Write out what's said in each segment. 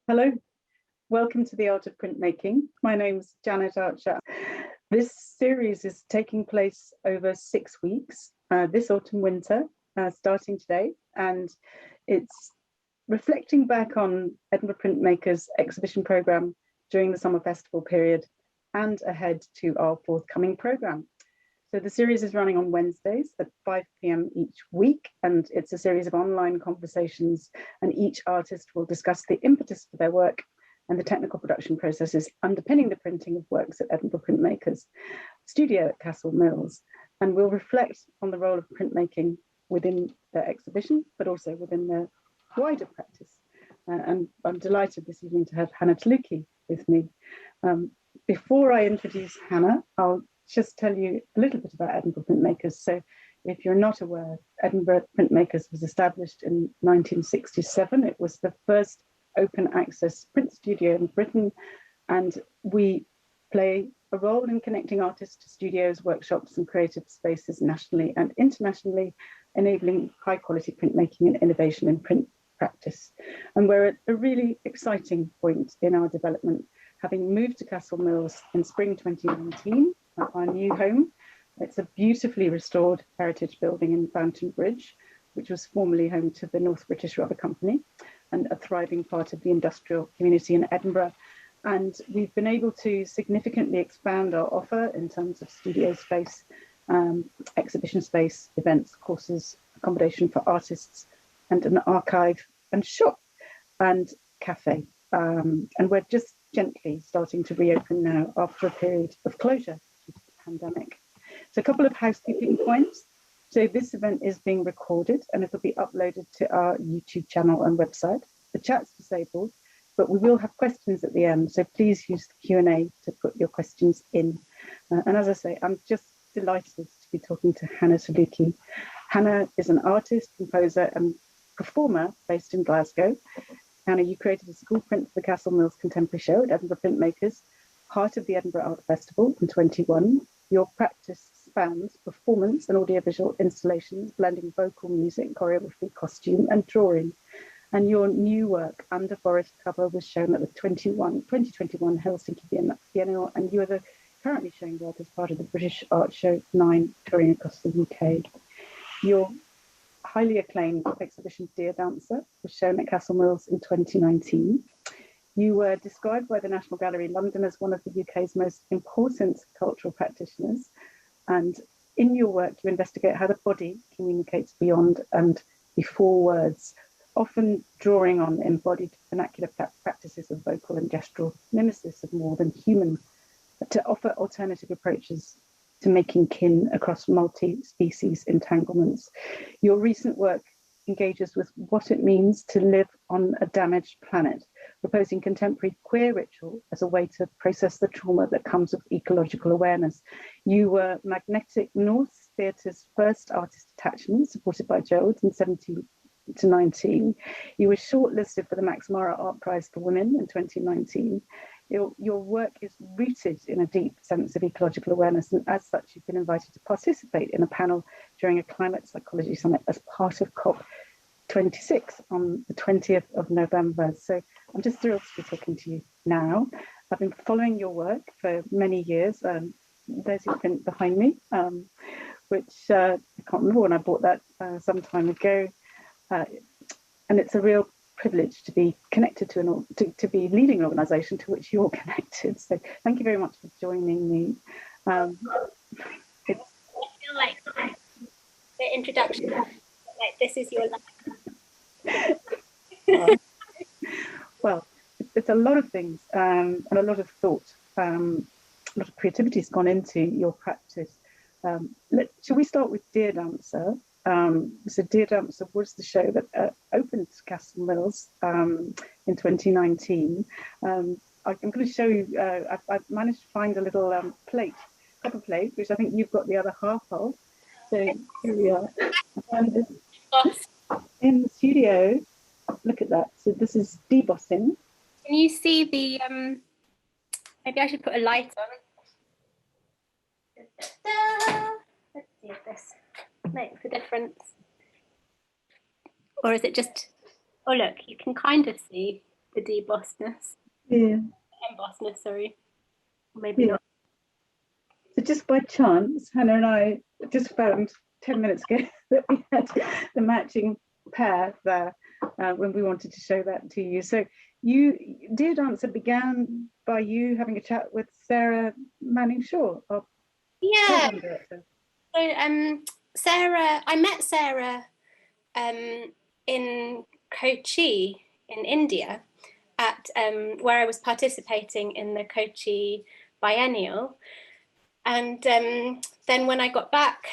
Hello, welcome to the Art of Printmaking. My name's Janet Archer. This series is taking place over 6 weeks, this autumn winter, starting today, and it's reflecting back on Edinburgh Printmakers exhibition programme during the summer festival period and ahead to our forthcoming programme. So the series is running on Wednesdays at 5 p.m. each week, and it's a series of online conversations, and each artist will discuss the impetus for their work and the technical production processes underpinning the printing of works at Edinburgh Printmakers studio at Castle Mills, and will reflect on the role of printmaking within their exhibition, but also within their wider practice. And I'm delighted this evening to have Hanna Tuulikki with me. Before I introduce Hanna, I'll just tell you a little bit about Edinburgh Printmakers. So if you're not aware, Edinburgh Printmakers was established in 1967. It was the first open access print studio in Britain, and we play a role in connecting artists to studios, workshops and creative spaces nationally and internationally, enabling high quality printmaking and innovation in print practice. And we're at a really exciting point in our development, having moved to Castle Mills in spring 2019, our new home. It's a beautifully restored heritage building in Fountain Bridge, which was formerly home to the North British Rubber Company and a thriving part of the industrial community in Edinburgh. And we've been able to significantly expand our offer in terms of studio space, exhibition space, events, courses, accommodation for artists, and an archive and shop and cafe. And we're just gently starting to reopen now after a period of closure due to the pandemic. So a couple of housekeeping points. So this event is being recorded and it'll be uploaded to our YouTube channel and website. The chat's disabled, but we will have questions at the end. So please use the Q&A to put your questions in. And as I say, I'm just delighted to be talking to Hanna Tuulikki. Hanna is an artist, composer and performer based in Glasgow. Hanna, you created a school print for the Castle Mills Contemporary Show at Edinburgh Printmakers, part of the Edinburgh Art Festival in 21. Your practice spans performance and audiovisual installations, blending vocal music, choreography, costume and drawing. And your new work, Under Forest Cover, was shown at the 2021 Helsinki Biennial, and you are currently showing work as part of the British Art Show 9, touring across the UK. Your highly acclaimed exhibition Dear Dancer was shown at Castle Mills in 2019. You were described by the National Gallery London as one of the UK's most important cultural practitioners. And in your work, you investigate how the body communicates beyond and before words, often drawing on embodied vernacular practices of vocal and gestural mimesis of more than human, to offer alternative approaches to making kin across multi-species entanglements. Your recent work engages with what it means to live on a damaged planet, proposing contemporary queer ritual as a way to process the trauma that comes with ecological awareness. You were Magnetic North Theatre's first artist attachment, supported by Gerald in 17 to 19. You were shortlisted for the Max Mara Art Prize for Women in 2019. Your work is rooted in a deep sense of ecological awareness, and as such, you've been invited to participate in a panel during a climate psychology summit as part of COP26 on the 20th of November. So I'm just thrilled to be talking to you now. I've been following your work for many years. There's your print behind me, which I can't remember when I bought that some time ago. And it's a real privilege to be connected to be leading an organisation to which you're connected. So thank you very much for joining me. I feel like the introduction, like this is your life. Well, it's a lot of things and a lot of thought, a lot of creativity has gone into your practice. Shall we start with Dear Dancer? So Dear Dancer was the show that opened Castle Mills in 2019. I'm going to show you, I've managed to find a little copper plate, which I think you've got the other half of. So here we are. And in the studio, look at that. So this is Debossing. Can you see the, maybe I should put a light on. Let's see if this makes a difference. Or is it just, oh look, you can kind of see the debossedness. Yeah. Embossedness, sorry. Maybe not. So just by chance, Hannah and I just found 10 minutes ago that we had the matching pair there when we wanted to show that to you. So Dear Dancer began by you having a chat with Sarah Manning-Shaw, our program director. So Sarah, I met Sarah in Kochi in India at where I was participating in the Kochi Biennial. And then when I got back,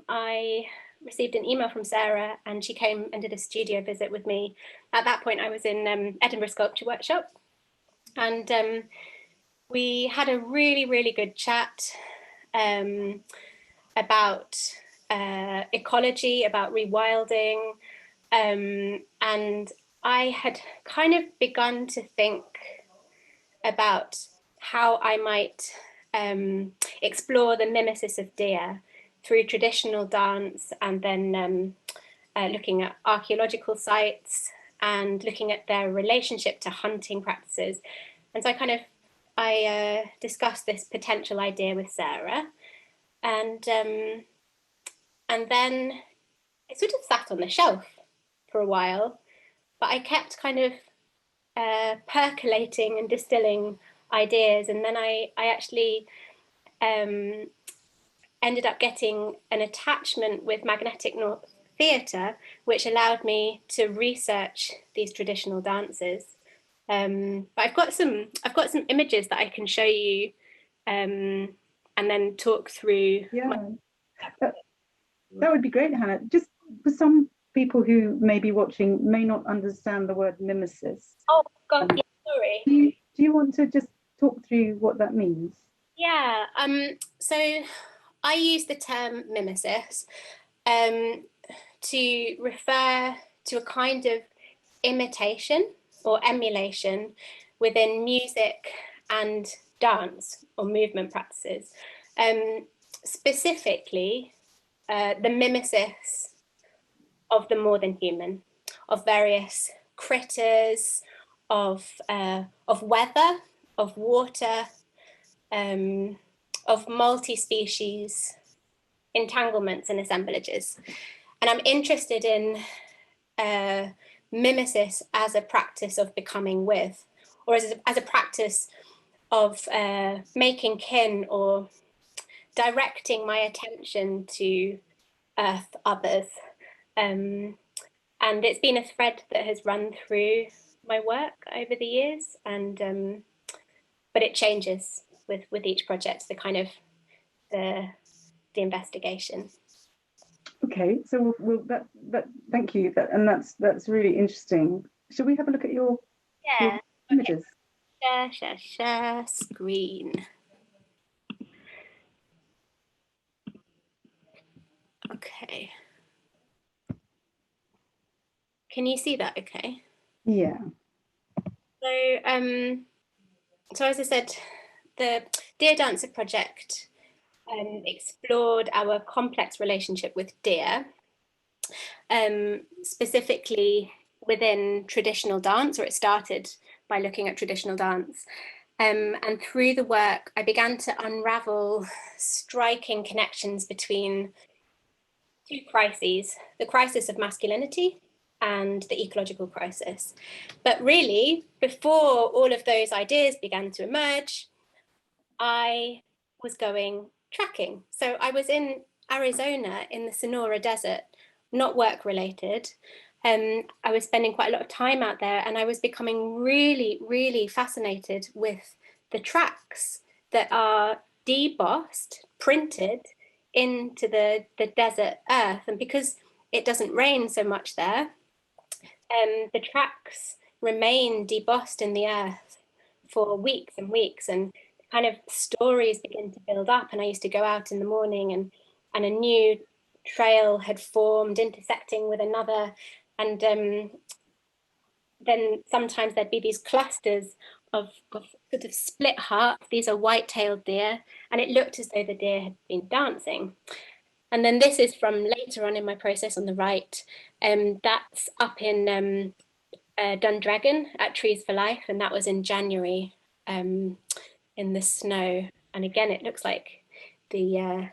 I received an email from Sarah, and she came and did a studio visit with me. At that point, I was in Edinburgh Sculpture Workshop, and we had a really, really good chat about ecology, about rewilding, and I had kind of begun to think about how I might explore the mimesis of deer through traditional dance, and then looking at archaeological sites and looking at their relationship to hunting practices. And so I discussed this potential idea with Sarah, and then it sort of sat on the shelf for a while, but I kept kind of percolating and distilling ideas, and then I actually ended up getting an attachment with Magnetic North Theatre, which allowed me to research these traditional dances. But I've got some images that I can show you, and then talk through. Yeah, that would be great, Hannah. Just for some people who may be watching may not understand the word mimesis. Oh God, yeah, sorry. Do you want to just talk through what that means? Yeah. So I use the term mimesis to refer to a kind of imitation or emulation within music and dance or movement practices. Specifically, the mimesis of the more than human, of various critters, of weather, of water, of multi-species entanglements and assemblages. And I'm interested in mimesis as a practice of becoming with, or as a practice of making kin or directing my attention to earth, others. And it's been a thread that has run through my work over the years, and but it changes with each project, the kind of the investigation. Okay, so that thank you, and that's really interesting. Should we have a look at your images? Share screen. Okay. Can you see that okay? Yeah. So as I said, the Deer Dancer project explored our complex relationship with deer, specifically within traditional dance, or it started by looking at traditional dance. And through the work, I began to unravel striking connections between two crises: the crisis of masculinity and the ecological crisis. But really, before all of those ideas began to emerge, I was going trekking. So I was in Arizona in the Sonora Desert, not work related. I was spending quite a lot of time out there, and I was becoming really, really fascinated with the tracks that are debossed, printed into the desert earth. And because it doesn't rain so much there, the tracks remain debossed in the earth for weeks and weeks, and kind of stories begin to build up. And I used to go out in the morning, and a new trail had formed, intersecting with another, and then sometimes there'd be these clusters of sort of split hearts. These are white-tailed deer, and it looked as though the deer had been dancing. And then this is from later on in my process on the right. That's up in Dundragon at Trees for Life, and that was in January, in the snow. And again, it looks like the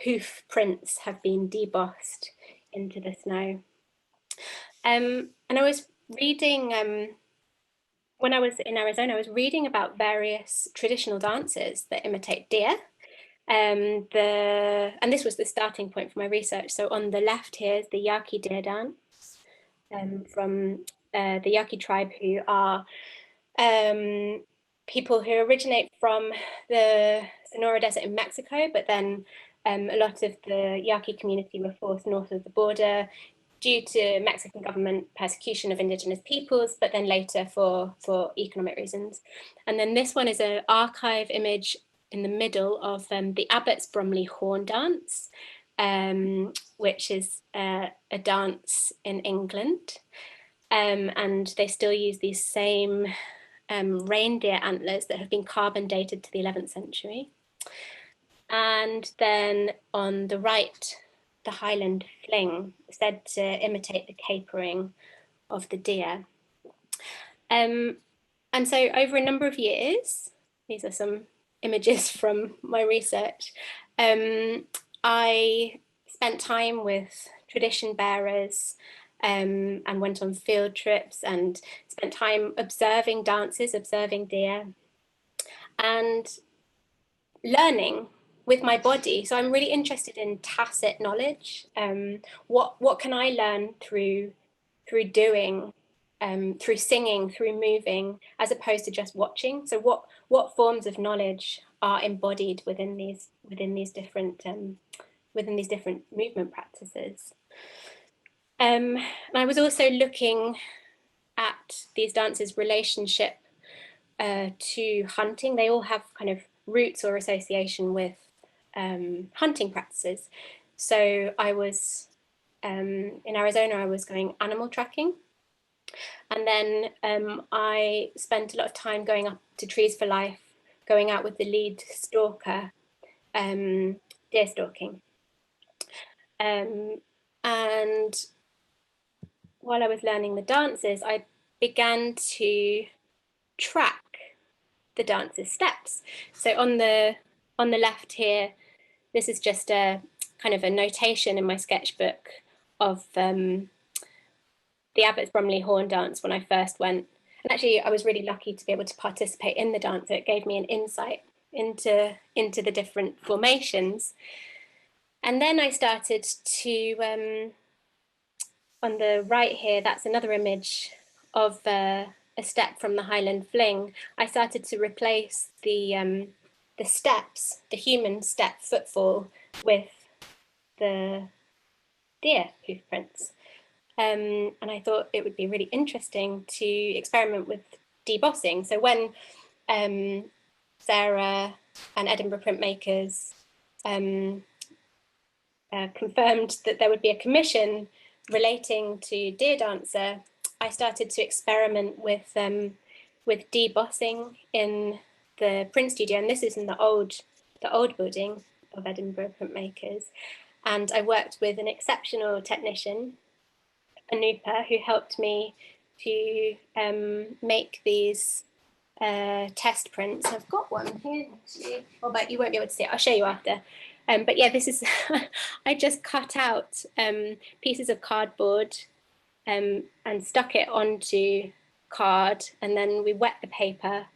hoof prints have been debossed into the snow. And I was reading, when I was in Arizona, I was reading about various traditional dances that imitate deer. And this was the starting point for my research. So on the left here is the Yaqui deer dance, from the Yaqui tribe, who are people who originate from the Sonora Desert in Mexico, but then a lot of the Yaqui community were forced north of the border due to Mexican government persecution of indigenous peoples, but then later for economic reasons. And then this one is an archive image in the middle of the Abbot's Bromley horn dance, which is a dance in England. And they still use these same reindeer antlers that have been carbon dated to the 11th century. And then on the right, the Highland fling, said to imitate the capering of the deer. And so over a number of years, these are some images from my research, I spent time with tradition bearers, and went on field trips and spent time observing dances, observing deer, and learning with my body. So I'm really interested in tacit knowledge. What can I learn through doing, through singing, through moving, as opposed to just watching? So what forms of knowledge are embodied within these different movement practices? And I was also looking at these dances' relationship to hunting. They all have kind of roots or association with hunting practices. So I was in Arizona, I was going animal tracking. And then I spent a lot of time going up to Trees for Life, going out with the lead stalker, deer stalking. And while I was learning the dances, I began to track the dance's steps. So on the left here, this is just a kind of a notation in my sketchbook of the Abbot's Bromley horn dance when I first went. And actually, I was really lucky to be able to participate in the dance. So it gave me an insight into the different formations. And then I started to, on the right here, that's another image of a step from the Highland fling. I started to replace the steps, the human step footfall, with the deer hoof prints. And I thought it would be really interesting to experiment with debossing. So when Sarah and Edinburgh Printmakers confirmed that there would be a commission relating to Deer Dancer, I started to experiment with debossing in the print studio, and this is in the old building of Edinburgh Printmakers. And I worked with an exceptional technician, Anupa, who helped me to make these test prints. I've got one here, actually. Oh, but you won't be able to see it. I'll show you after. But yeah, this is, I just cut out pieces of cardboard and stuck it onto card, and then we wet the paper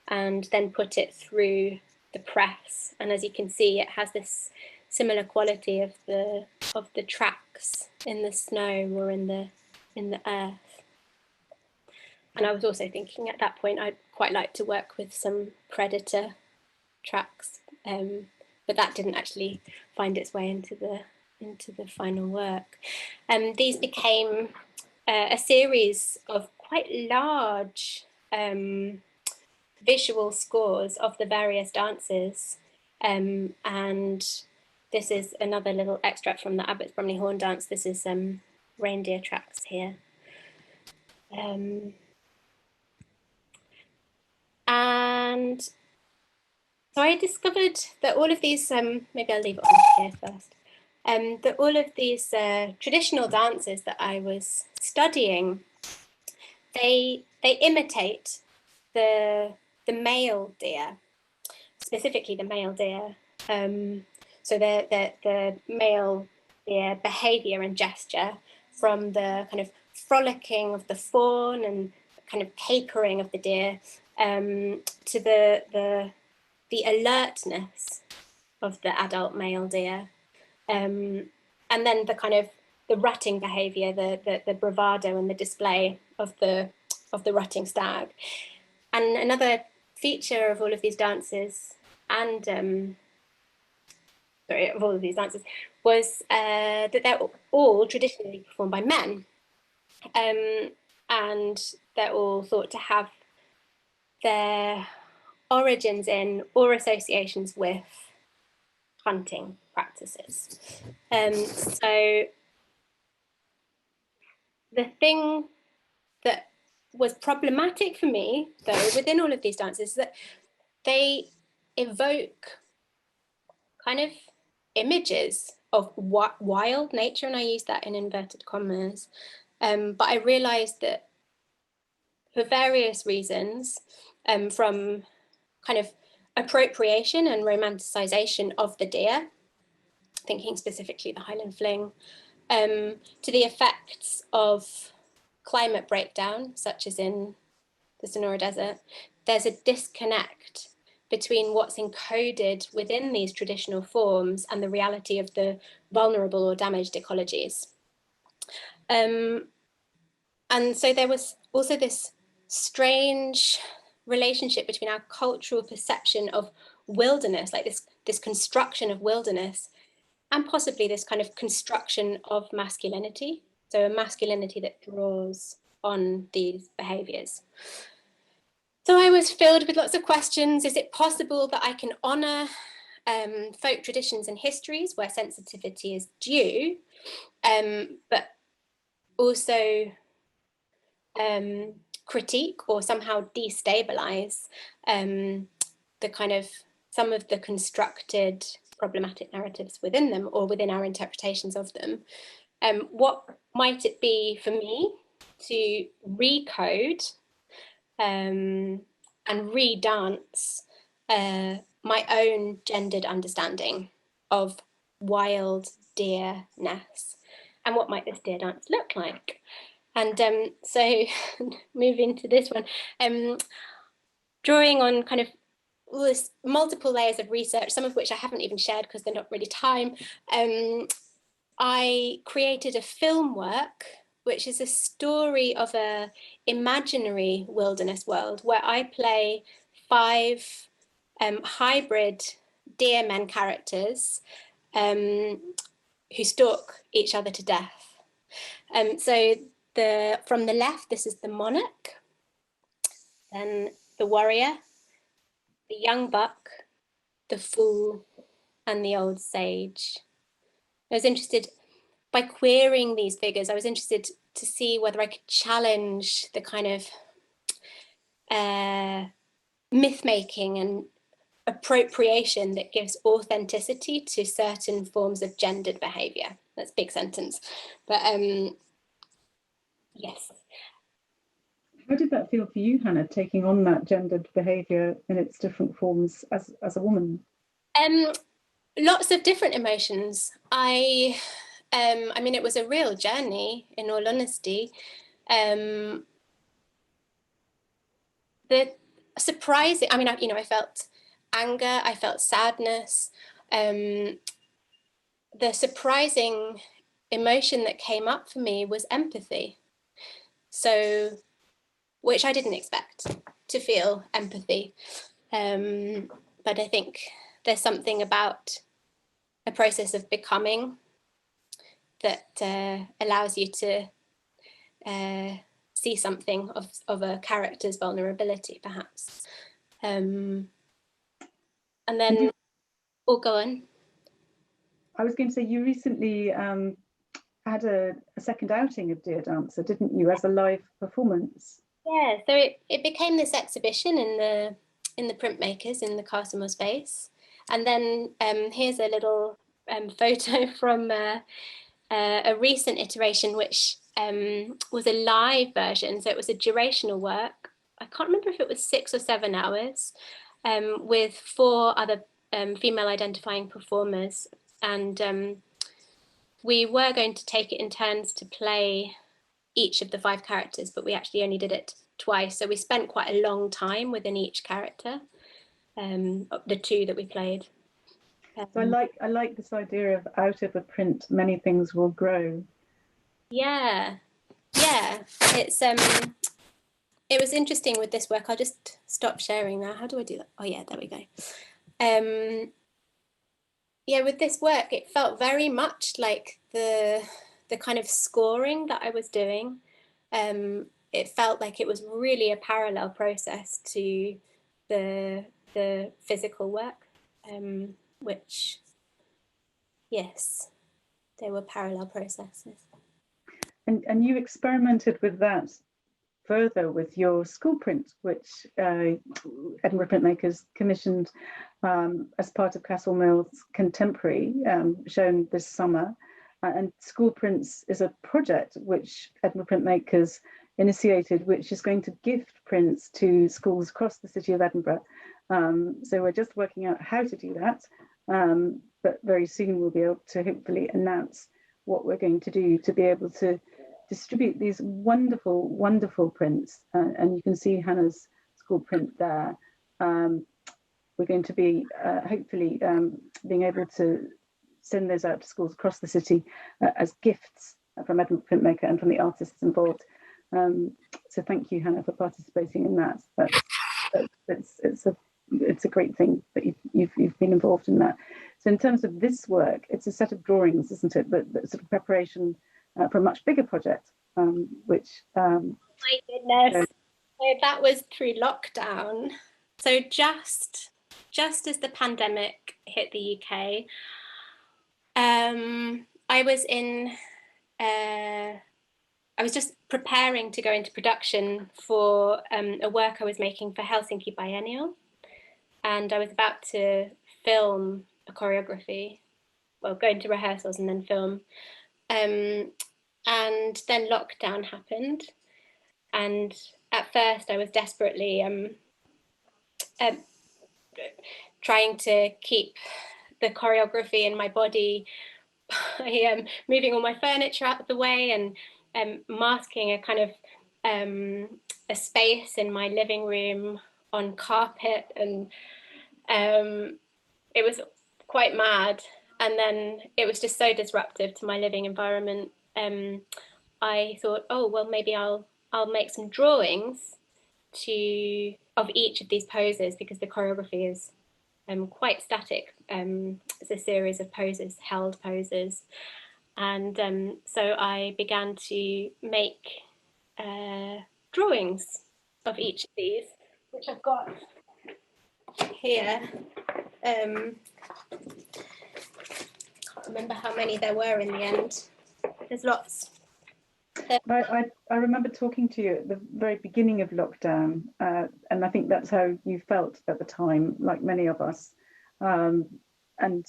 and then put it through the press. And as you can see, it has this similar quality of the tracks in the snow or in the earth. And I was also thinking at that point I'd quite like to work with some predator tracks, but that didn't actually find its way into the final work. These became a series of quite large visual scores of the various dances, and this is another little extract from the Abbot's Bromley horn dance. This is reindeer tracks here. And so I discovered that all of these, maybe I'll leave it on here first. that all of these traditional dances that I was studying, they imitate the male deer, specifically the male deer. So the male deer behavior and gesture, from the kind of frolicking of the fawn and kind of capering of the deer, to the alertness of the adult male deer, and then the kind of the rutting behavior, the bravado and the display of the rutting stag. And another feature of all of these dances, and of all of these dances, was that they're all traditionally performed by men, and they're all thought to have their origins in or associations with hunting practices. So the thing that was problematic for me, though, within all of these dances, is that they evoke kind of images of wild nature, and I use that in inverted commas. But I realized that for various reasons, from kind of appropriation and romanticization of the deer, thinking specifically the Highland Fling, to the effects of climate breakdown, such as in the Sonora Desert, there's a disconnect between what's encoded within these traditional forms and the reality of the vulnerable or damaged ecologies. And so there was also this strange relationship between our cultural perception of wilderness, like this construction of wilderness, and possibly this kind of construction of masculinity. So a masculinity that draws on these behaviors. So I was filled with lots of questions. Is it possible that I can honour folk traditions and histories where sensitivity is due, but also critique or somehow destabilise the kind of some of the constructed problematic narratives within them or within our interpretations of them? What might it be for me to recode and redance my own gendered understanding of wild deerness, and what might this deer dance look like? And so moving to this one, drawing on kind of all this multiple layers of research, some of which I haven't even shared because they're not really time, I created a film work, which is a story of a imaginary wilderness world where I play 5 hybrid deer men characters who stalk each other to death. So from the left, this is the monarch, then the warrior, the young buck, the fool, and the old sage. I was interested, by querying these figures, I was interested to see whether I could challenge the kind of myth-making and appropriation that gives authenticity to certain forms of gendered behaviour. That's a big sentence, but yes. How did that feel for you, Hannah, taking on that gendered behaviour in its different forms as a woman? Lots of different emotions. I mean, it was a real journey, in all honesty. The surprising, I mean, I felt anger, I felt sadness. The surprising emotion that came up for me was empathy. So, which I didn't expect to feel empathy. But I think there's something about a process of becoming that allows you to see something of a character's vulnerability, perhaps. And then, go on. I was going to say, you recently had a second outing of Deer Dancer, didn't you, as a live performance? Yeah, so it became this exhibition in the Printmakers in the Castlemore space. And then here's a little photo from a recent iteration, which was a live version. So it was a durational work. I can't remember if it was 6 or 7 hours, with 4 other female identifying performers. And we were going to take it in turns to play each of the 5 characters, but we actually only did it twice. So we spent quite a long time within each character, the 2 that we played. So I like this idea of out of a print, many things will grow. Yeah, it's it was interesting with this work. I'll just stop sharing now. How do I do that? Oh yeah, there we go. Yeah, with this work, it felt very much like the kind of scoring that I was doing. It felt like it was really a parallel process to the physical work, which, yes, they were parallel processes. And you experimented with that further with your school print, which Edinburgh Printmakers commissioned as part of Castle Mill's Contemporary, shown this summer. And School Prints is a project which Edinburgh Printmakers initiated, which is going to gift prints to schools across the city of Edinburgh. So we're just working out how to do that, but very soon we'll be able to hopefully announce what we're going to do to be able to distribute these wonderful, wonderful prints. And you can see Hannah's school print there. We're going to be hopefully being able to send those out to schools across the city as gifts from Edinburgh Printmaker and from the artists involved. So thank you, Hannah, for participating in that. It's a great thing that you've been involved in that. So in terms of this work, it's a set of drawings, isn't it? But sort of preparation for a much bigger project, which... My goodness, so that was through lockdown. So just as the pandemic hit the UK, I was just preparing to go into production for a work I was making for Helsinki Biennial, and I was about to film a choreography, well, go into rehearsals and then film. And then lockdown happened, and at first I was desperately trying to keep the choreography in my body by moving all my furniture out of the way and masking a kind of a space in my living room on carpet, and it was quite mad. And then it was just so disruptive to my living environment. I thought, oh well, maybe I'll make some drawings of each of these poses, because the choreography is quite static. It's a series of poses, held poses, and so I began to make drawings of each of these, which I've got here. Can't remember how many there were in the end. There's lots. I remember talking to you at the very beginning of lockdown, and I think that's how you felt at the time, like many of us. And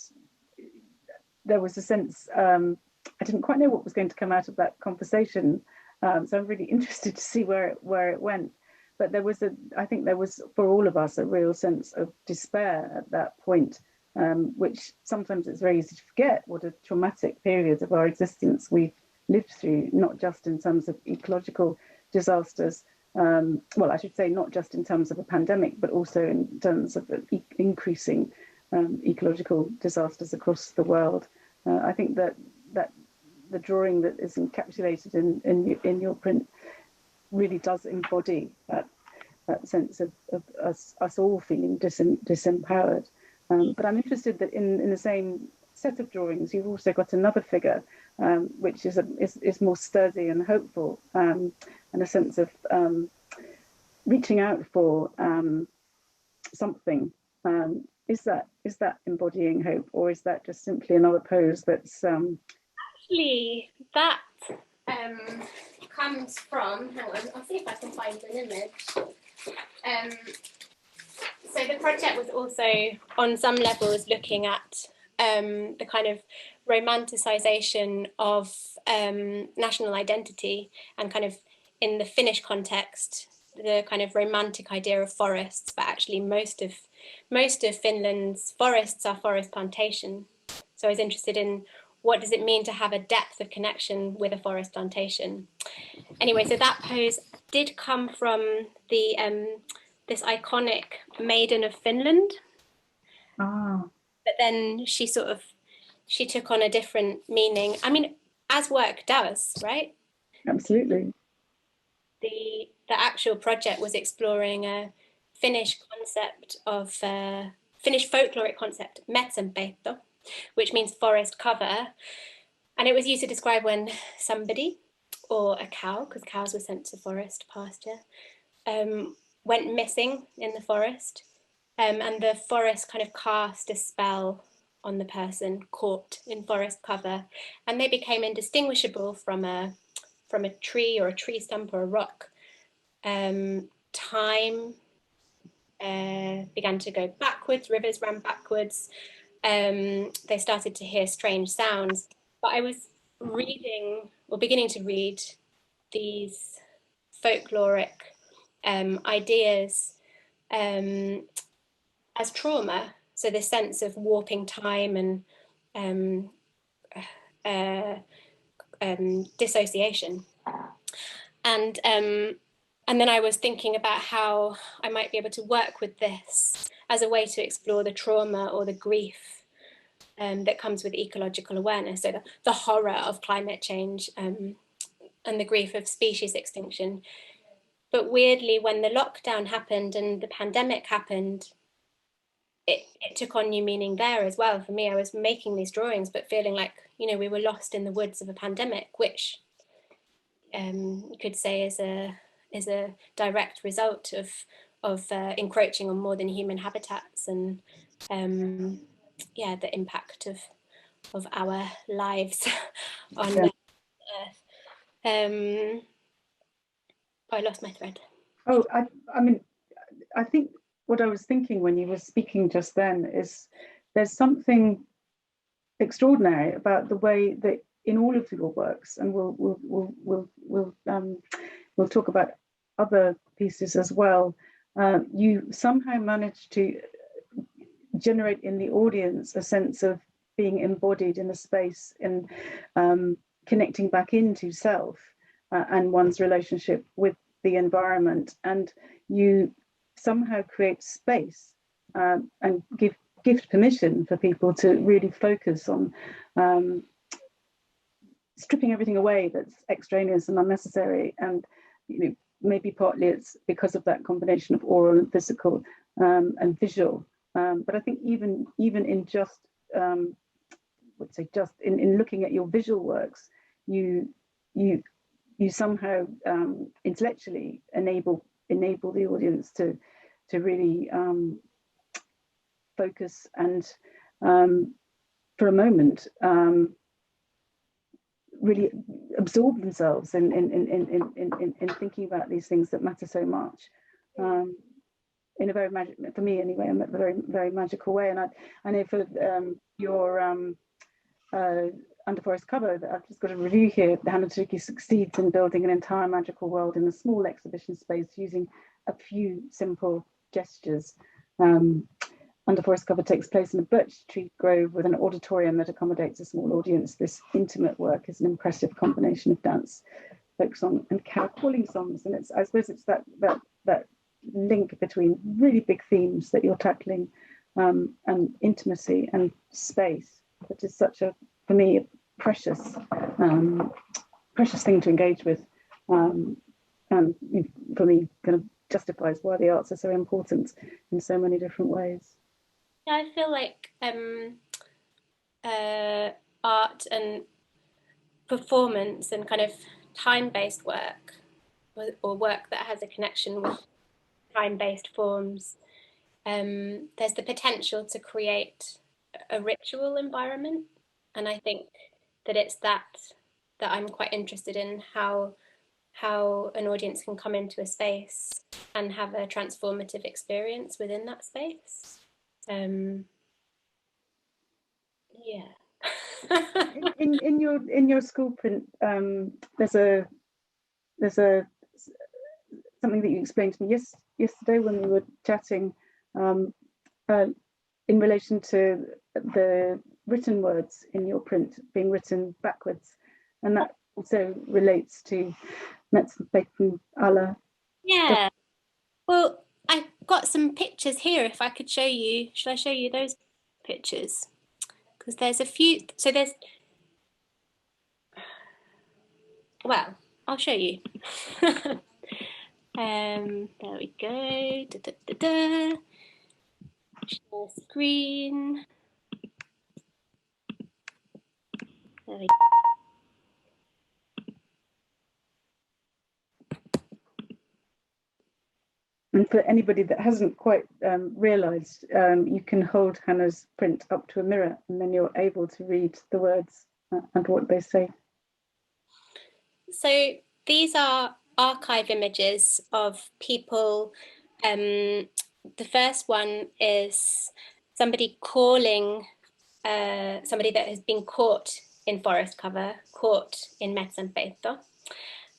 there was a sense, I didn't quite know what was going to come out of that conversation, so I'm really interested to see where it went. But I think there was for all of us a real sense of despair at that point, which sometimes it's very easy to forget what a traumatic period of our existence we've lived through, not just in terms of ecological disasters, well, I should say not just in terms of a pandemic, but also in terms of increasing ecological disasters across the world. I think that the drawing that is encapsulated in your print really does embody that sense of us all feeling disempowered. But I'm interested that in the same set of drawings, you've also got another figure, which is more sturdy and hopeful, and a sense of reaching out for something. Is that embodying hope, or is that just simply another pose that's actually that comes from, hang on, I'll see if I can find an image. So the project was also on some levels looking at the kind of romanticization of national identity, and kind of in the Finnish context, the kind of romantic idea of forests, but actually most of Finland's forests are forest plantation. So I was interested in what does it mean to have a depth of connection with a forest plantation. Anyway, so that pose did come from the this iconic Maiden of Finland. But then she took on a different meaning. I mean, as work does, right? Absolutely. The actual project was exploring a Finnish concept of Finnish folkloric concept, metsänpeitto, which means forest cover, and it was used to describe when somebody, or a cow, because cows were sent to forest pasture, went missing in the forest, and the forest kind of cast a spell on the person caught in forest cover, and they became indistinguishable from a tree or a tree stump or a rock. Time began to go backwards, rivers ran backwards, they started to hear strange sounds. But I was beginning to read these folkloric ideas as trauma. So the sense of warping time and dissociation. And then I was thinking about how I might be able to work with this as a way to explore the trauma or the grief that comes with ecological awareness. So the horror of climate change and the grief of species extinction. But weirdly, when the lockdown happened and the pandemic happened, it took on new meaning there as well. For me, I was making these drawings, but feeling like, you know, we were lost in the woods of a pandemic, which you could say is a direct result of encroaching on more than human habitats, and the impact of our lives on Earth. I lost my thread. Oh, I mean, I think what I was thinking when you were speaking just then is there's something extraordinary about the way that in all of your works, and we'll talk about other pieces as well, you somehow managed to generate in the audience a sense of being embodied in a space and connecting back into self and one's relationship with the environment, and you somehow create space and give permission for people to really focus on stripping everything away that's extraneous and unnecessary. And you know, maybe partly it's because of that combination of oral and physical and visual. But I think even in just in looking at your visual works, you somehow intellectually enable the audience to really focus and for a moment really absorb themselves in thinking about these things that matter so much. In a very for me anyway, in a very, very magical way. And I know for your Under Forest cover, that I've just got a review here. Hanna Tuulikki succeeds in building an entire magical world in a small exhibition space using a few simple gestures. Under Forest cover takes place in a birch tree grove with an auditorium that accommodates a small audience. This intimate work is an impressive combination of dance, folk song, and cow calling songs. And I suppose it's that link between really big themes that you're tackling and intimacy and space, that is such a, for me, a precious thing to engage with, and for me kind of justifies why the arts are so important in so many different ways. Yeah, I feel like art and performance and kind of time-based work, or work that has a connection with time-based forms, there's the potential to create a ritual environment. And I think that it's that I'm quite interested in, how an audience can come into a space and have a transformative experience within that space. Yeah. In your school print, there's a something that you explained to me yesterday when we were chatting, uh, in relation to the written words in your print being written backwards, and that also relates to Metzenbecken alla. Yeah. Well, I've got some pictures here. If I could show you, should I show you those pictures? Because there's a few. So there's, well, I'll show you. There we go. Da, da, da, da. Share screen. There we go. And for anybody that hasn't quite realised, you can hold Hannah's print up to a mirror, and then you're able to read the words and what they say. So these are archive images of people. The first one is somebody calling somebody that has been caught in forest cover, caught in Metzenbecken.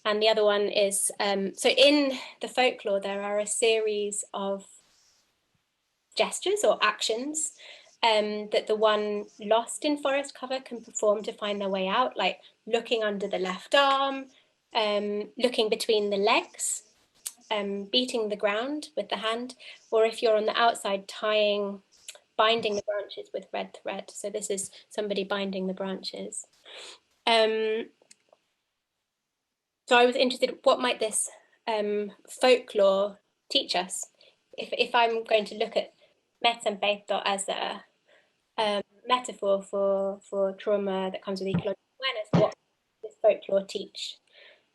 And the other one is, so in the folklore, there are a series of gestures or actions that the one lost in forest cover can perform to find their way out, like looking under the left arm, looking between the legs, beating the ground with the hand, or if you're on the outside, binding the branches with red thread. So this is somebody binding the branches. So I was interested, what might this folklore teach us? If I'm going to look at Metzenbecken as a metaphor for trauma that comes with ecological awareness, what does folklore teach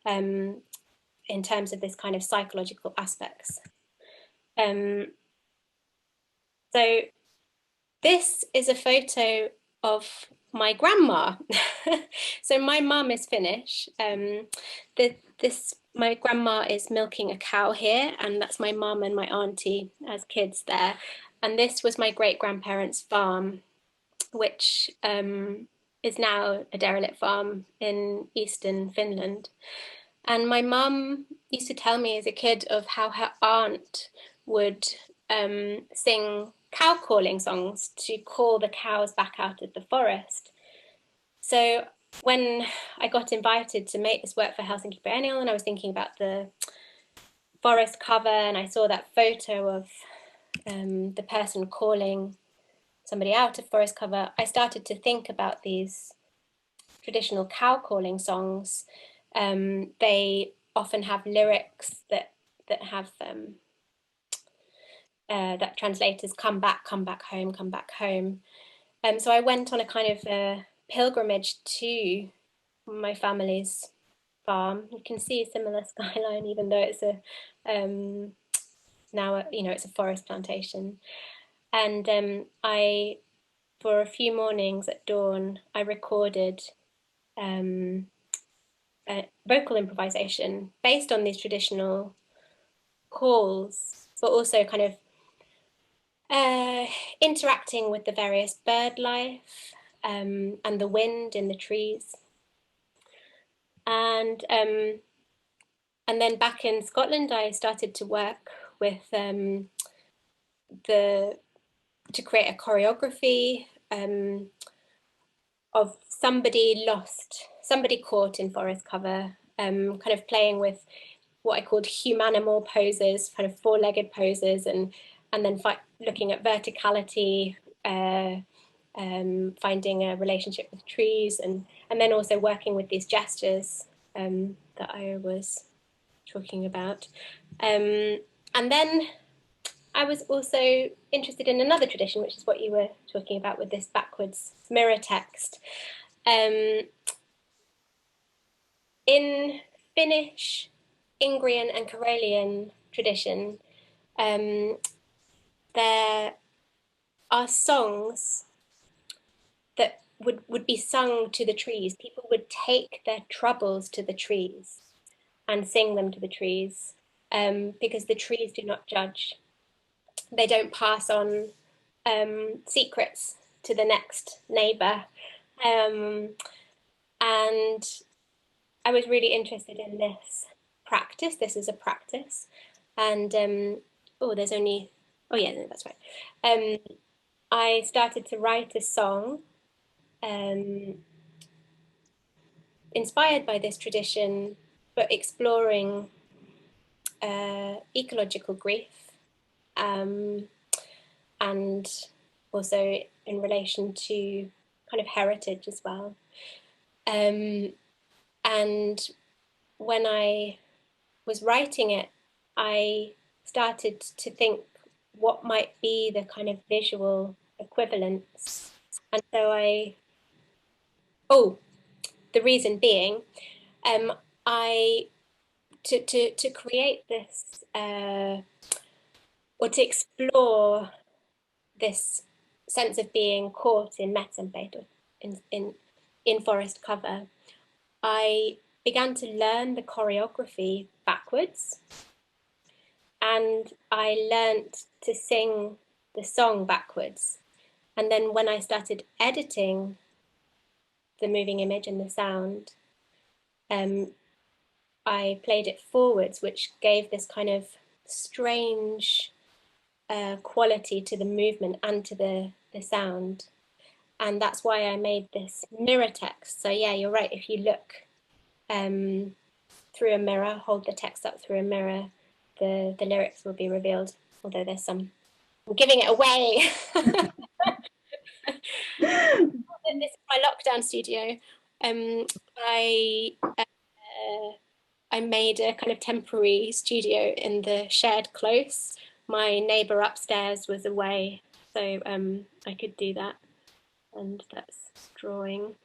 in terms of this kind of psychological aspects? So this is a photo of my grandma. So my mum is Finnish. My grandma is milking a cow here, and that's my mum and my auntie as kids there. And this was my great grandparents' farm, which is now a derelict farm in eastern Finland. And my mum used to tell me as a kid of how her aunt would sing cow calling songs to call the cows back out of the forest. So when I got invited to make this work for Helsinki Biennial, and I was thinking about the forest cover, and I saw that photo of the person calling somebody out of forest cover, I started to think about these traditional cow calling songs. They often have lyrics that have that translate as come back home, come back home. So I went on a kind of pilgrimage to my family's farm. You can see a similar skyline, even though it's a now it's a forest plantation. And I, for a few mornings at dawn, I recorded vocal improvisation based on these traditional calls, but also kind of interacting with the various bird life and the wind in the trees. And then back in Scotland, I started to work with to create a choreography of somebody caught in forest cover, kind of playing with what I called humanimal poses, kind of four-legged poses, and then looking at verticality, finding a relationship with trees, and then also working with these gestures that I was talking about. And then I was also interested in another tradition, which is what you were talking about with this backwards mirror text. In Finnish, Ingrian and Karelian tradition, there are songs that would be sung to the trees. People would take their troubles to the trees and sing them to the trees because the trees do not judge. They don't pass on secrets to the next neighbour. And I was really interested in this practice. This is a practice. And, oh, there's only, oh yeah, no, that's right. I started to write a song inspired by this tradition, but exploring ecological grief, and also in relation to kind of heritage as well. And when I was writing it, I started to think what might be the kind of visual equivalents. And so the reason being, to create this, or to explore this sense of being caught in metzenbeet, in forest cover, I began to learn the choreography backwards, and I learnt to sing the song backwards. And then when I started editing the moving image and the sound, I played it forwards, which gave this kind of strange quality to the movement and to the sound. And that's why I made this mirror text. So yeah, you're right. If you look through a mirror, hold the text up through a mirror, the lyrics will be revealed, although there's some, I'm giving it away. This is my lockdown studio. I made a kind of temporary studio in the shared close. My neighbour upstairs was away, so I could do that, and that's drawing.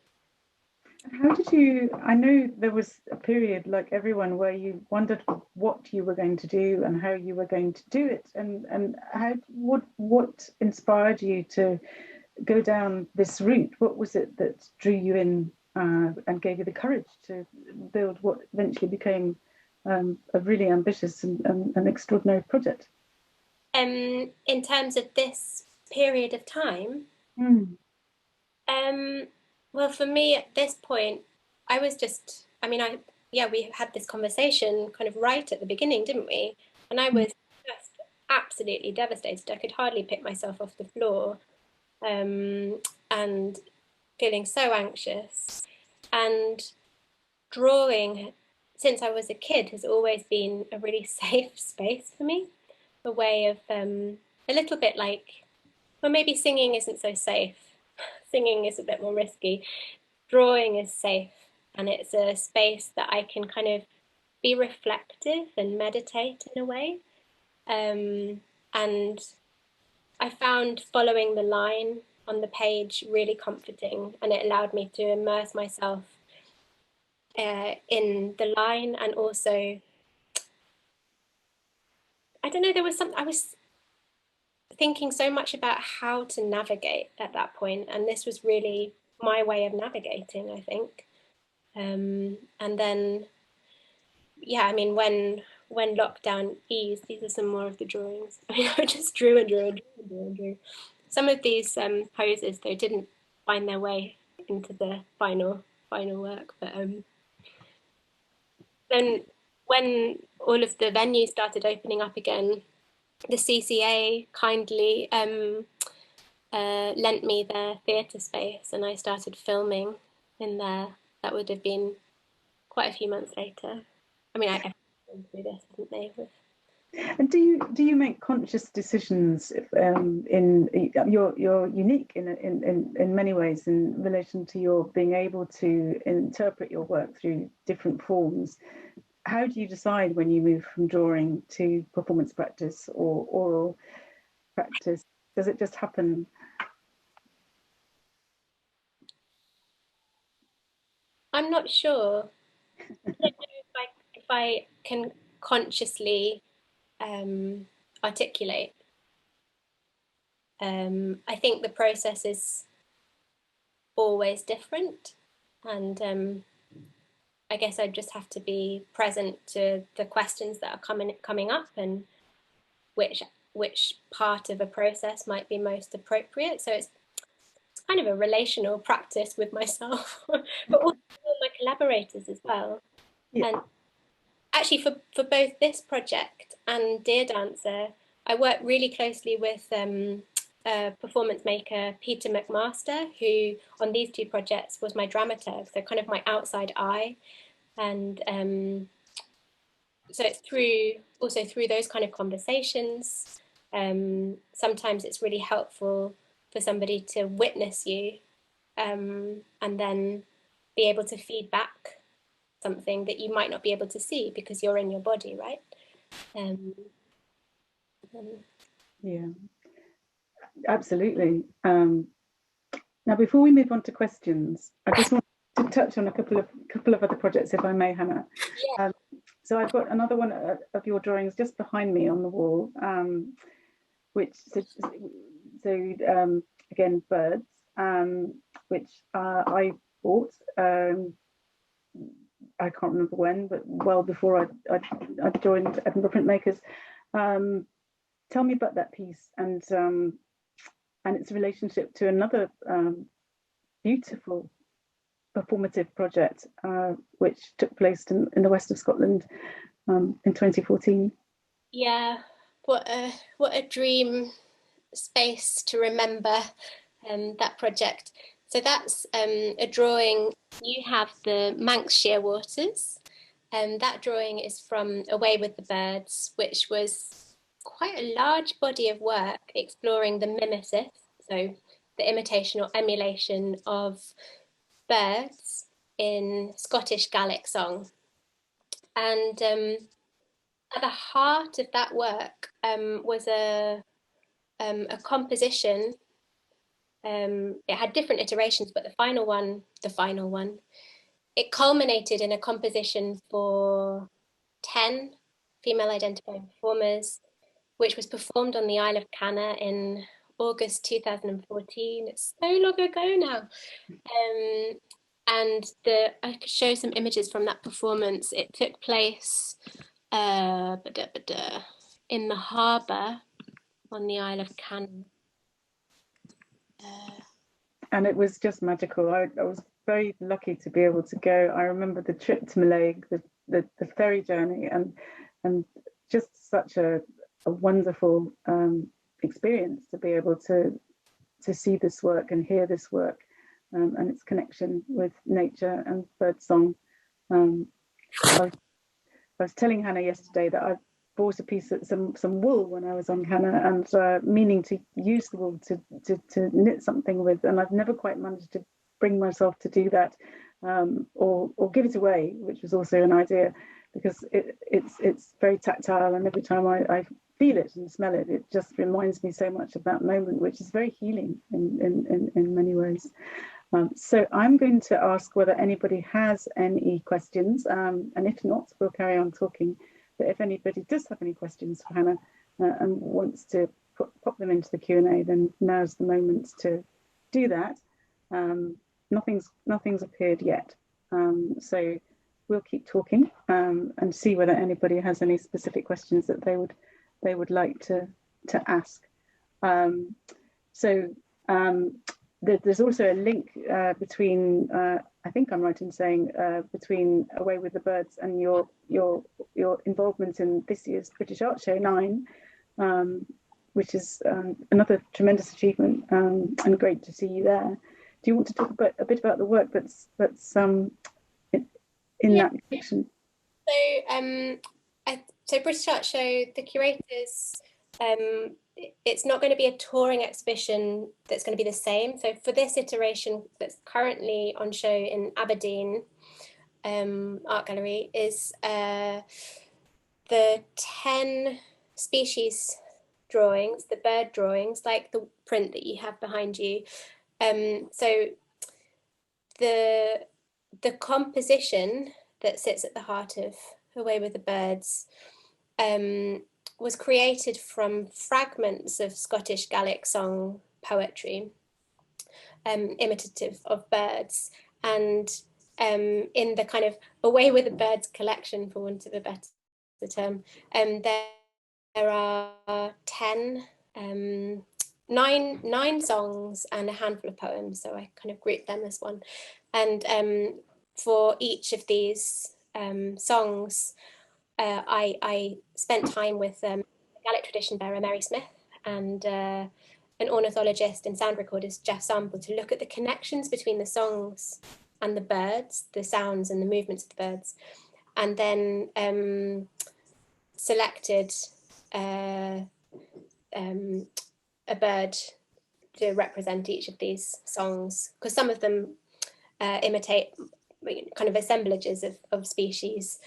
How did you, I know there was a period like everyone where you wondered what you were going to do and how you were going to do it, and how, what inspired you to go down this route? What was it that drew you in and gave you the courage to build what eventually became a really ambitious and extraordinary project? In terms of this period of time, well, for me at this point, I was just, I mean, we had this conversation kind of right at the beginning, didn't we? And I was just absolutely devastated. I could hardly pick myself off the floor, and feeling so anxious. And drawing, since I was a kid, has always been a really safe space for me. A way of, a little bit like, well, maybe singing isn't so safe. Singing is a bit more risky. Drawing is safe, and it's a space that I can kind of be reflective and meditate in a way. And I found following the line on the page really comforting, and it allowed me to immerse myself in the line. And also, I don't know, there was something, I was thinking so much about how to navigate at that point, and this was really my way of navigating, I think. And then, yeah, I mean, when lockdown eased, these are some more of the drawings. I mean, I just drew and drew and drew and drew and drew. Some of these poses, though, didn't find their way into the final work, but then when all of the venues started opening up again, the CCA kindly lent me their theatre space, and I started filming in there. That would have been quite a few months later. I mean, everyone's gone through this, haven't they? And do you make conscious decisions? In you're unique in many ways in relation to your being able to interpret your work through different forms. How do you decide when you move from drawing to performance practice or oral practice? Does it just happen? I'm not sure. I don't know if I can consciously articulate. I think the process is always different, and I guess I just have to be present to the questions that are coming up, and which part of a process might be most appropriate. So kind of a relational practice with myself, but also with my collaborators as well. Yeah. And actually for both this project and Dear Dancer, I work really closely with performance maker Peter McMaster, who on these two projects was my dramaturg, so kind of my outside eye. And so it's through those kind of conversations. Sometimes it's really helpful for somebody to witness you and then be able to feed back something that you might not be able to see because you're in your body, right? Yeah, absolutely. Now, before we move on to questions, I just want to touch on a couple of other projects, if I may, Hannah. Yeah. So I've got another one of your drawings just behind me on the wall, which again, birds, which I bought. I can't remember when, but well before I joined Edinburgh Printmakers. Tell me about that piece and its relationship to another beautiful performative project, which took place in the west of Scotland in 2014. Yeah, what a dream space to remember that project. So that's a drawing. You have the Manx Shearwaters, and that drawing is from Away with the Birds, which was quite a large body of work exploring the mimesis, so the imitation or emulation of birds in Scottish Gaelic song. And at the heart of that work was a composition. It had different iterations, but the final one, it culminated in a composition for 10 female identifying performers, which was performed on the Isle of Canna in August 2014. It's so long ago now. And I could show some images from that performance. It took place in the harbour on the Isle of Canna. And it was just magical. I was very lucky to be able to go. I remember the trip to Malay, the ferry journey, and just such a wonderful experience to be able to see this work and hear this work and its connection with nature and birdsong. I was telling Hannah yesterday that I bought a piece of some wool when I was on Canna, and meaning to use the wool to knit something with, and I've never quite managed to bring myself to do that, or give it away, which was also an idea, because it's very tactile, and every time I feel it and smell it, it just reminds me so much of that moment, which is very healing in many ways. So I'm going to ask whether anybody has any questions, and if not, we'll carry on talking. But if anybody does have any questions for Hannah and wants to pop them into the Q&A, then now's the moment to do that. Nothing's appeared yet, so we'll keep talking and see whether anybody has any specific questions that they would like to ask. There's also a link between, I think I'm right in saying, between Away with the Birds and your involvement in this year's British Art Show 9, which is another tremendous achievement, and great to see you there. Do you want to talk a bit about the work that's in that section? So British Art Show, the curators, it's not going to be a touring exhibition that's going to be the same. So for this iteration that's currently on show in Aberdeen Art Gallery is the 10 species drawings, the bird drawings, like the print that you have behind you. So the composition that sits at the heart of Away with the Birds was created from fragments of Scottish Gaelic song poetry, imitative of birds, and in the kind of Away with the Birds collection, for want of a better term, there are 10 nine songs and a handful of poems, so I kind of grouped them as one. And for each of these songs, I spent time with a Gaelic tradition bearer, Mary Smith, and an ornithologist and sound recordist, Jeff Sample, to look at the connections between the songs and the birds, the sounds and the movements of the birds, and then selected a bird to represent each of these songs, because some of them imitate kind of assemblages of species.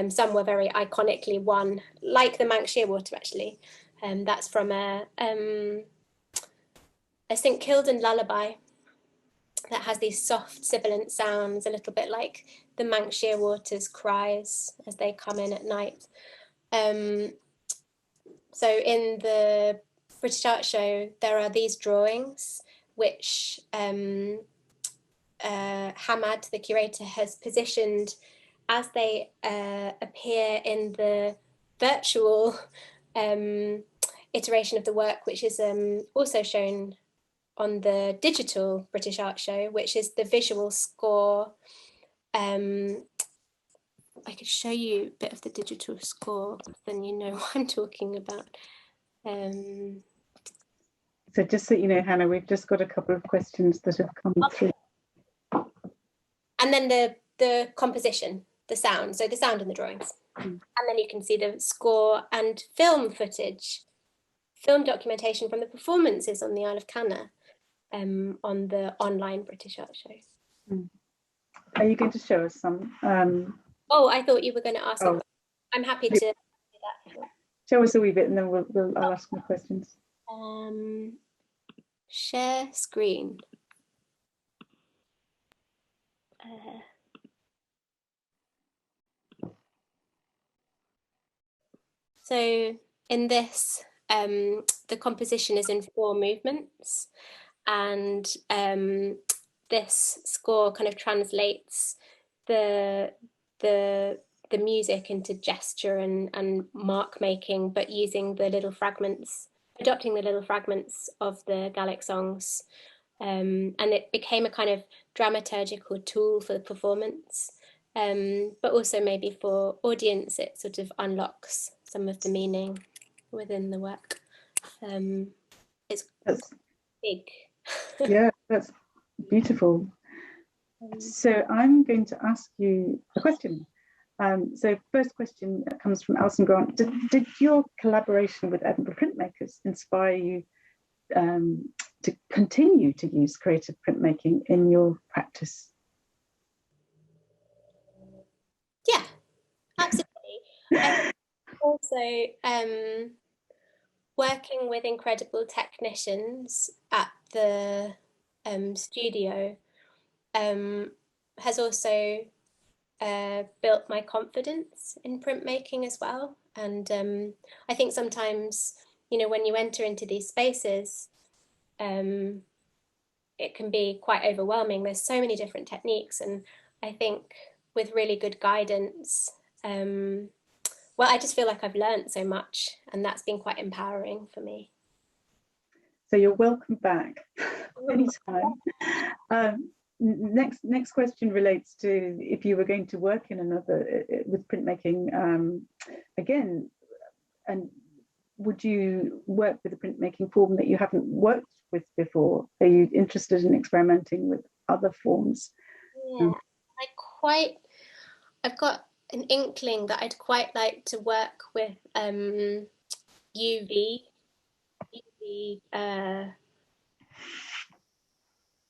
Some were very iconically one, like the Manx shearwater actually. That's from a St Kildan lullaby that has these soft sibilant sounds, a little bit like the Manx shearwater's cries as they come in at night. So in the British Art Show, there are these drawings which Hamad, the curator, has positioned as they appear in the virtual iteration of the work, which is also shown on the digital British Art Show, which is the visual score. I could show you a bit of the digital score, then you know what I'm talking about. So just so you know, Hannah, we've just got a couple of questions that have come through. And then the composition, the sound, so the sound in the drawings. And then you can see the score and film footage, film documentation from the performances on the Isle of Canna, on the online British Art Show. Are you going to show us some? Oh, I thought you were going to ask. Oh. I'm happy to do that. Show us a wee bit and then I'll ask more questions. Share screen. So in this, the composition is in 4 movements, and this score kind of translates the music into gesture and mark making, but using the little fragments, adopting the little fragments of the Gaelic songs. And it became a kind of dramaturgical tool for the performance, but also maybe for audience, it sort of unlocks some of the meaning within the work. It's big. Yeah, that's beautiful. So I'm going to ask you a question. So first question comes from Alison Grant. Did your collaboration with Edinburgh Printmakers inspire you to continue to use creative printmaking in your practice? Yeah, absolutely. Also, working with incredible technicians at the studio has also built my confidence in printmaking as well. And I think sometimes, you know, when you enter into these spaces, it can be quite overwhelming. There's so many different techniques, and I think with really good guidance, well, I just feel like I've learned so much, and that's been quite empowering for me. So you're welcome back anytime. Next question relates to if you were going to work in another with printmaking again, and would you work with a printmaking form that you haven't worked with before? Are you interested in experimenting with other forms? Yeah, I've got an inkling that I'd quite like to work with UV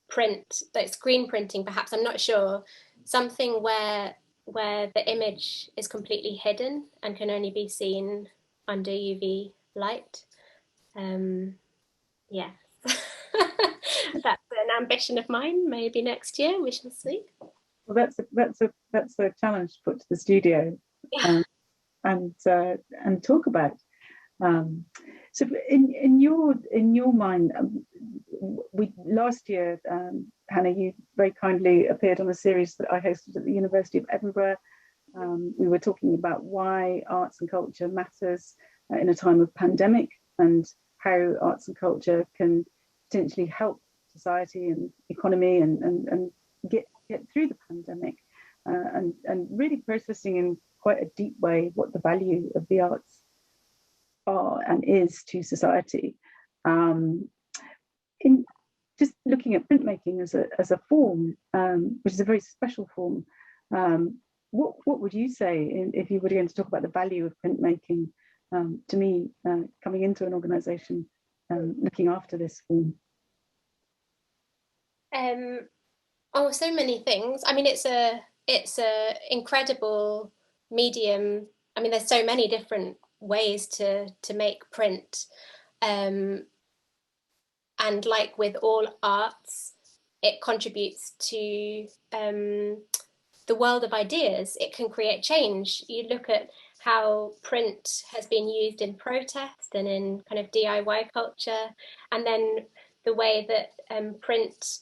print, like screen printing perhaps, I'm not sure, something where the image is completely hidden and can only be seen under UV light. Yeah. That's an ambition of mine. Maybe next year, we shall see. Well, that's a challenge to put to the studio, yeah. and talk about. So in your mind, we last year, Hannah, you very kindly appeared on a series that I hosted at the University of Edinburgh. We were talking about why arts and culture matters in a time of pandemic, and how arts and culture can potentially help society and economy and get through the pandemic, and really processing in quite a deep way what the value of the arts are and is to society. In just looking at printmaking as a form, which is a very special form, what would you say if you were going to talk about the value of printmaking to me, coming into an organisation looking after this form? Oh, so many things. I mean, it's a incredible medium. I mean, there's so many different ways to make print, and like with all arts, it contributes to the world of ideas. It can create change. You look at how print has been used in protest and in kind of DIY culture, and then the way that print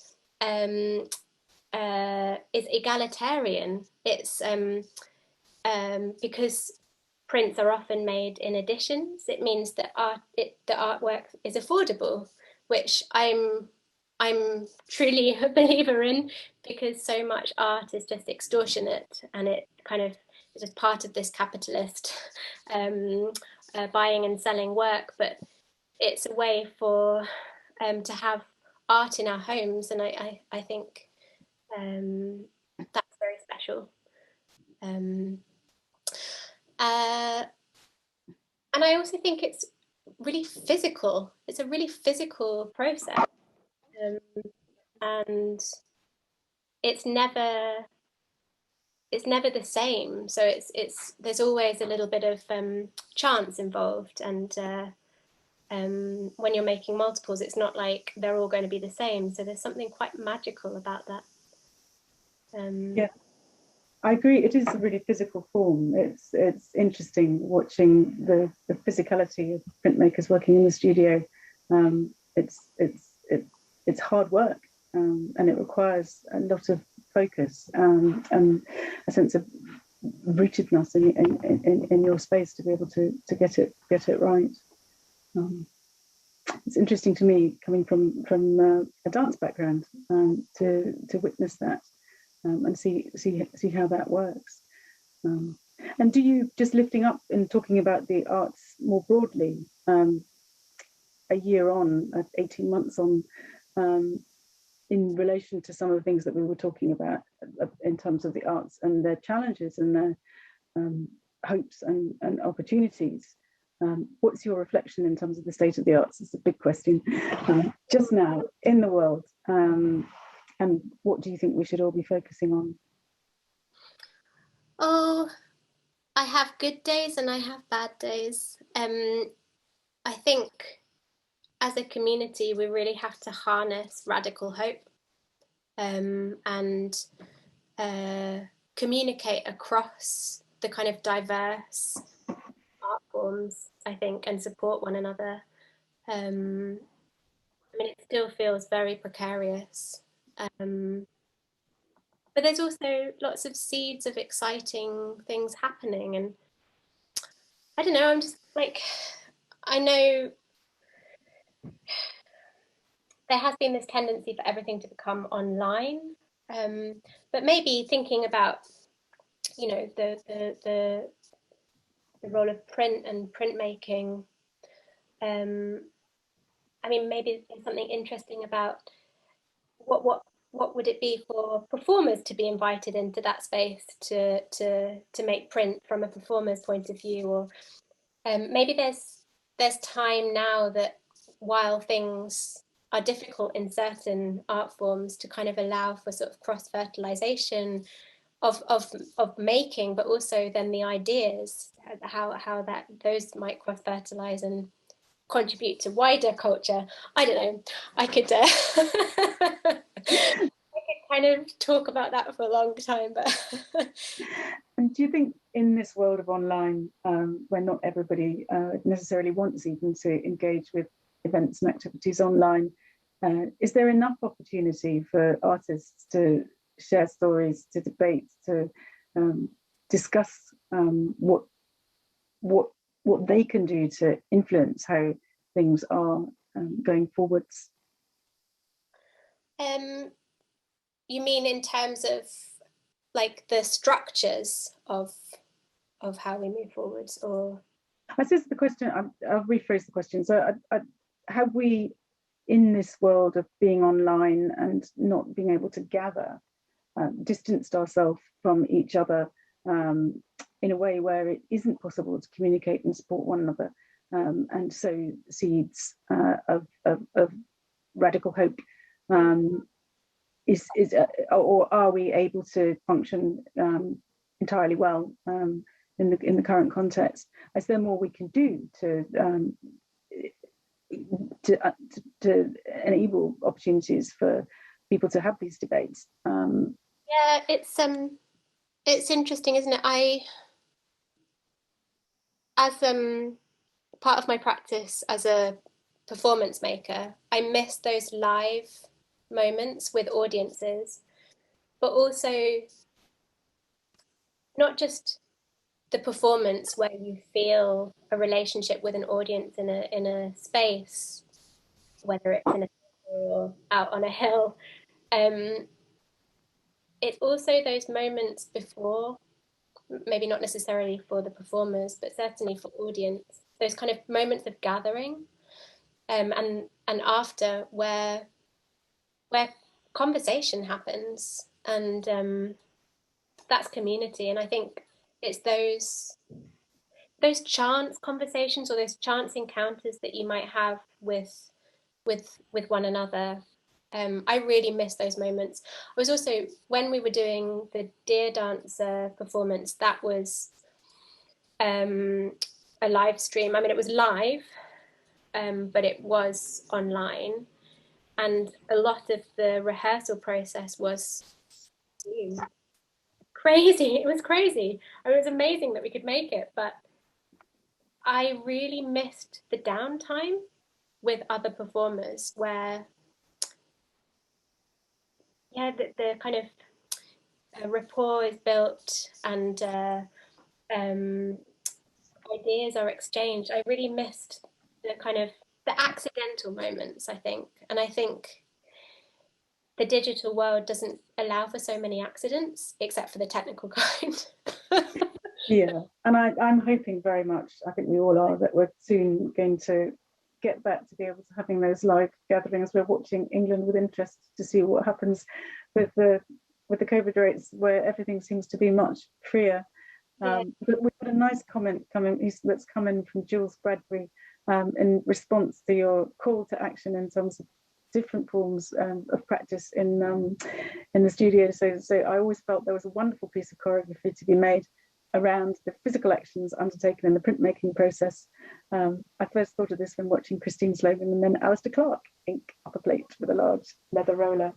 is egalitarian. It's because prints are often made in editions. It means that the artwork is affordable, which I'm truly a believer in, because so much art is just extortionate, and it kind of is just part of this capitalist buying and selling work. But it's a way for to have art in our homes, and I think that's very special. And I also think it's really physical. It's a really physical process, and it's never the same. So it's there's always a little bit of chance involved, and when you're making multiples, it's not like they're all going to be the same. So there's something quite magical about that. Yeah, I agree. It is a really physical form. It's interesting watching the physicality of printmakers working in the studio. It's hard work, and it requires a lot of focus and a sense of rootedness in your space to be able to get it right. It's interesting to me, coming from a dance background, to witness that. And see how that works. And do you, just lifting up and talking about the arts more broadly, a year on, 18 months on, in relation to some of the things that we were talking about in terms of the arts and their challenges and their hopes and opportunities, what's your reflection in terms of the state of the arts? It's a big question just now in the world. And what do you think we should all be focusing on? Oh, I have good days and I have bad days. I think as a community, we really have to harness radical hope, and communicate across the kind of diverse art forms, I think, and support one another. I mean, it still feels very precarious. But there's also lots of seeds of exciting things happening. And I don't know, I'm just like, I know there has been this tendency for everything to become online, but maybe thinking about, you know, the role of print and printmaking. I mean, maybe there's something interesting about what would it be for performers to be invited into that space to make print from a performer's point of view, or maybe there's time now that while things are difficult in certain art forms, to kind of allow for sort of cross-fertilization of making, but also then the ideas, how that those might cross-fertilize and contribute to wider culture. I don't know, I could kind of talk about that for a long time, but and do you think in this world of online, where not everybody necessarily wants even to engage with events and activities online, is there enough opportunity for artists to share stories, to debate, to discuss what they can do to influence how things are going forwards. You mean in terms of like the structures of how we move forwards, or? I suppose the question, I'll rephrase the question. So have we, in this world of being online and not being able to gather, distanced ourselves from each other in a way where it isn't possible to communicate and support one another, and sow seeds of radical hope? Or are we able to function entirely well in the current context? Is there more we can do to enable opportunities for people to have these debates? Yeah, it's interesting, isn't it? As part of my practice as a performance maker, I miss those live moments with audiences, but also not just the performance where you feel a relationship with an audience in a space, whether it's in a or out on a hill. It's also those moments before, maybe not necessarily for the performers, but certainly for audience, those kind of moments of gathering, and after where conversation happens, and that's community. And I think it's those chance conversations or those chance encounters that you might have with one another. I really miss those moments. I was also, when we were doing the Deer Dancer performance, that was a live stream. I mean, it was live, but it was online. And a lot of the rehearsal process was crazy. It was crazy. It was amazing that we could make it, but I really missed the downtime with other performers where, yeah, the kind of rapport is built and ideas are exchanged. I really missed the kind of the accidental moments, I think. And I think the digital world doesn't allow for so many accidents, except for the technical kind. Yeah, and I'm hoping very much, I think we all are, that we're soon going to get back to be able to having those live gatherings. We're watching England with interest to see what happens with the COVID rates, where everything seems to be much freer. Yeah. But we've got a nice comment that's come in from Jules Bradbury in response to your call to action in terms of different forms of practice in the studio. So I always felt there was a wonderful piece of choreography to be made around the physical actions undertaken in the printmaking process. I first thought of this when watching Christine Slogan and then Alistair Clark ink up a plate with a large leather roller.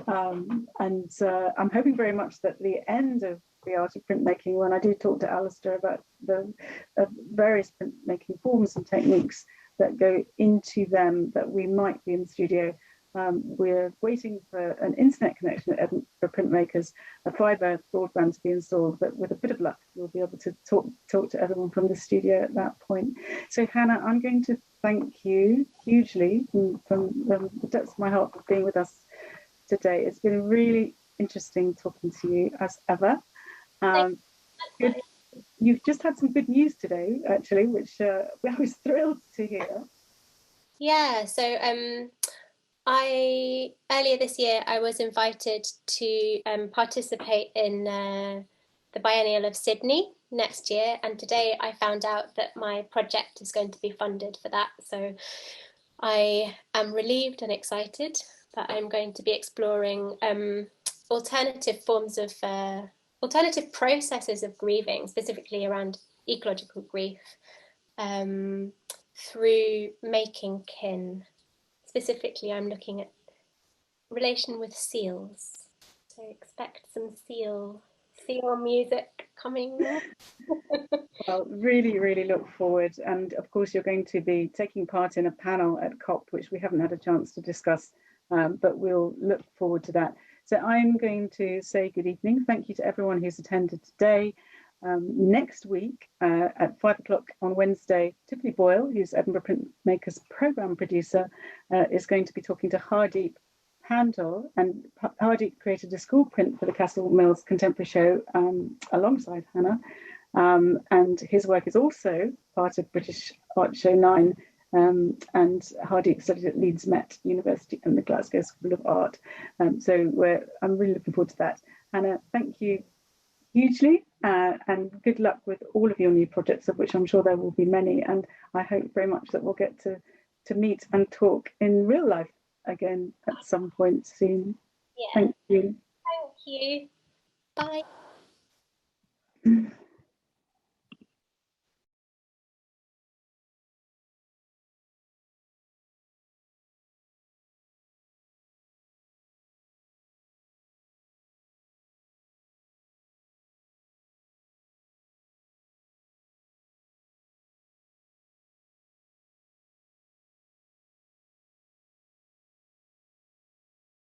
And I'm hoping very much that the end of the Art of Printmaking, when I do talk to Alistair about the various printmaking forms and techniques that go into them, that we might be in the studio. We're waiting for an internet connection at Edinburgh Printmakers, a fibre broadband to be installed, but with a bit of luck, we'll be able to talk to everyone from the studio at that point. So Hannah, I'm going to thank you hugely from the depths of my heart for being with us today. It's been really interesting talking to you as ever. You've just had some good news today, actually, which I was thrilled to hear. Yeah, so earlier this year I was invited to participate in the Biennial of Sydney next year, and today I found out that my project is going to be funded for that. So I am relieved and excited that I'm going to be exploring alternative forms of alternative processes of grieving, specifically around ecological grief, through making kin. Specifically, I'm looking at relation with seals. So expect some seal music coming. Well, really, really look forward. And of course, you're going to be taking part in a panel at COP, which we haven't had a chance to discuss, but we'll look forward to that. So I'm going to say good evening. Thank you to everyone who's attended today. Next week at 5 o'clock on Wednesday, Tiffany Boyle, who's Edinburgh Printmakers programme producer, is going to be talking to Hardeep Handel, and Hardeep created a school print for the Castle Mills Contemporary Show alongside Hannah, and his work is also part of British Art Show 9, and Hardeep studied at Leeds Met University and the Glasgow School of Art, so I'm really looking forward to that. Hannah, thank you hugely, and good luck with all of your new projects, of which I'm sure there will be many, and I hope very much that we'll get to meet and talk in real life again at some point soon. Yeah. Thank you. Thank you. Bye.